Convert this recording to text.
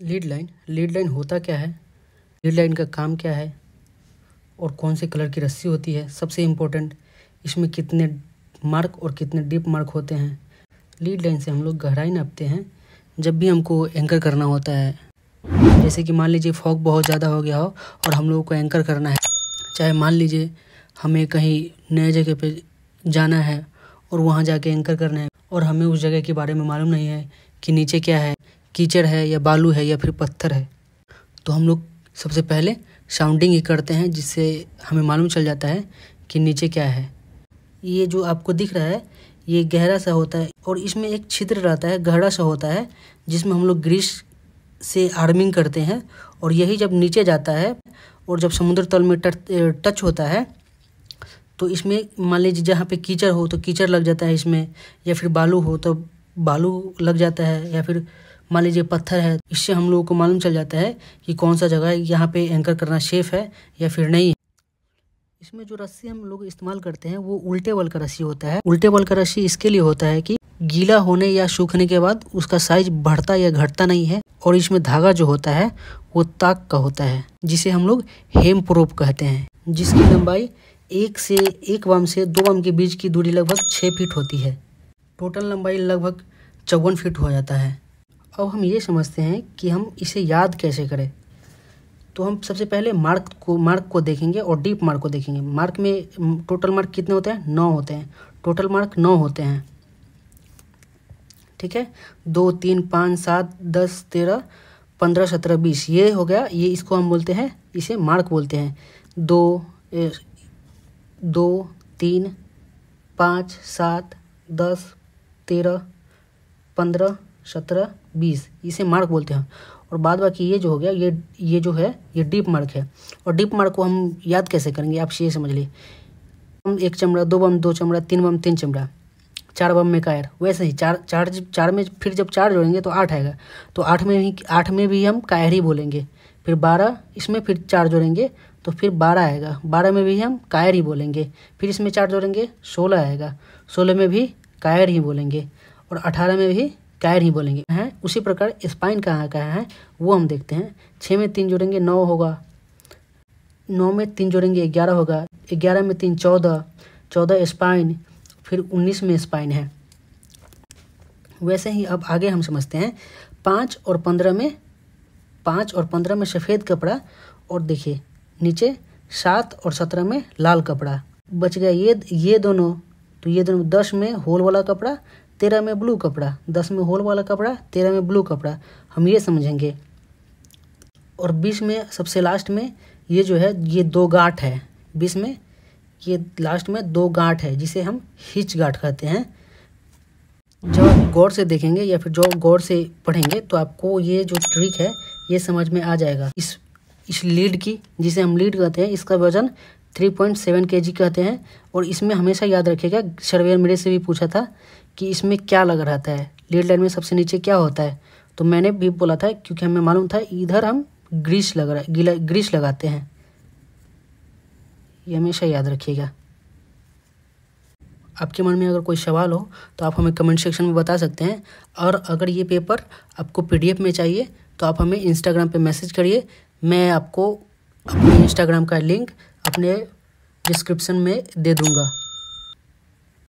Lead line होता क्या है, लीड लाइन का काम क्या है और कौन से कलर की रस्सी होती है, सबसे इम्पोर्टेंट इसमें कितने मार्क और कितने डीप मार्क होते हैं। लीड लाइन से हम लोग गहराई नापते हैं जब भी हमको एंकर करना होता है। जैसे कि मान लीजिए फॉग बहुत ज़्यादा हो गया हो और हम लोगों को एंकर करना है, चाहे मान लीजिए हमें कहीं नए जगह पे जाना है और वहाँ जाके एंकर करना है और हमें उस जगह के बारे में मालूम नहीं है कि नीचे क्या है, कीचड़ है या बालू है या फिर पत्थर है, तो हम लोग सबसे पहले साउंडिंग ही करते हैं जिससे हमें मालूम चल जाता है कि नीचे क्या है। ये जो आपको दिख रहा है ये गहरा सा होता है और इसमें एक छिद्र रहता है, गहरा सा होता है, जिसमें हम लोग ग्रीस से आर्मिंग करते हैं और यही जब नीचे जाता है और जब समुद्र तल में टच होता है तो इसमें मान लीजिए जहाँ पे कीचड़ हो तो कीचड़ लग जाता है इसमें, या फिर बालू हो तो बालू लग जाता है, या फिर मान लीजिए पत्थर है। इससे हम लोगों को मालूम चल जाता है कि कौन सा जगह यहाँ पे एंकर करना सेफ है या फिर नहीं है। इसमें जो रस्सी हम लोग इस्तेमाल करते हैं वो उल्टे बल का रस्सी होता है। उल्टे बल का रस्सी इसके लिए होता है कि गीला होने या सूखने के बाद उसका साइज बढ़ता या घटता नहीं है, और इसमें धागा जो होता है वो ताक का होता है जिसे हम लोग हेम प्रोप कहते हैं, जिसकी लंबाई 1 वाम से 2 वाम के बीच की दूरी लगभग 6 फीट होती है। टोटल लंबाई लगभग 54 फीट हो जाता है। अब हम ये समझते हैं कि हम इसे याद कैसे करें। तो हम सबसे पहले मार्क को देखेंगे और डीप मार्क को देखेंगे। मार्क में टोटल मार्क कितने होते हैं? 9 होते हैं। टोटल मार्क 9 होते हैं, ठीक है। 2, 3, 5, 7, 10, 13, 15, 17, 20 ये हो गया। ये इसको हम बोलते हैं, इसे मार्क बोलते हैं। 2, 3, 5, 7, 10, 13, 15, 17, 20 इसे मार्क बोलते हैं। और बाद बाकी ये जो हो गया ये जो है ये डीप मार्क है। और डीप मार्क को हम याद कैसे करेंगे आप ये समझ लीजिए। हम 1 चमड़ा, 2 बम 2 चमड़ा, 3 बम 3 चमड़ा, 4 बम में कायर, वैसे ही चार में फिर जब 4 जोड़ेंगे तो 8 आएगा। तो 8 में भी हम कायर ही बोलेंगे। फिर 12 इसमें फिर 4 जोड़ेंगे तो फिर 12 आएगा। 12 में भी हम कायर ही बोलेंगे। फिर इसमें 4 जोड़ेंगे 16 आएगा। 16 में भी कायर ही बोलेंगे और 18 में भी कायर ही बोलेंगे हैं। उसी प्रकार स्पाइन कहाँ है वो हम देखते हैं। 6 में 3 जोड़ेंगे 9 होगा। 9 में 3 जोड़ेंगे 11 होगा। 11 में 3 14, 14 स्पाइन, फिर 19 में स्पाइन है। वैसे ही अब आगे हम समझते हैं 5 और 15 में सफ़ेद कपड़ा, और देखिए नीचे 7 और 17 में लाल कपड़ा। बच गया ये दोनों, तो ये दोनों 10 में होल वाला कपड़ा, 13 में ब्लू कपड़ा। 10 में होल वाला कपड़ा, 13 में ब्लू कपड़ा, हम ये समझेंगे। और 20 में सबसे लास्ट में ये जो है ये 2 गांठ है। 20 में ये लास्ट में 2 गांठ है जिसे हम हिच गांठ कहते हैं। जब आप गौर से देखेंगे या फिर जो गौर से पढ़ेंगे तो आपको ये जो ट्रिक है ये समझ में आ जाएगा। इस लीड की, जिसे हम लीड कहते हैं, इसका वजन 3.7 kg कहते हैं। और इसमें हमेशा याद रखिएगा, सर्वेयर मेरे से भी पूछा था कि इसमें क्या लग रहता है, लीड लाइन में सबसे नीचे क्या होता है। तो मैंने भी बोला था क्योंकि हमें मालूम था इधर हम ग्रीस लगाते हैं। ये हमेशा याद रखिएगा। आपके मन में अगर कोई सवाल हो तो आप हमें कमेंट सेक्शन में बता सकते हैं। और अगर ये पेपर आपको PDF में चाहिए तो आप हमें इंस्टाग्राम पे मैसेज करिए। मैं आपको अपने इंस्टाग्राम का लिंक अपने डिस्क्रिप्शन में दे दूँगा।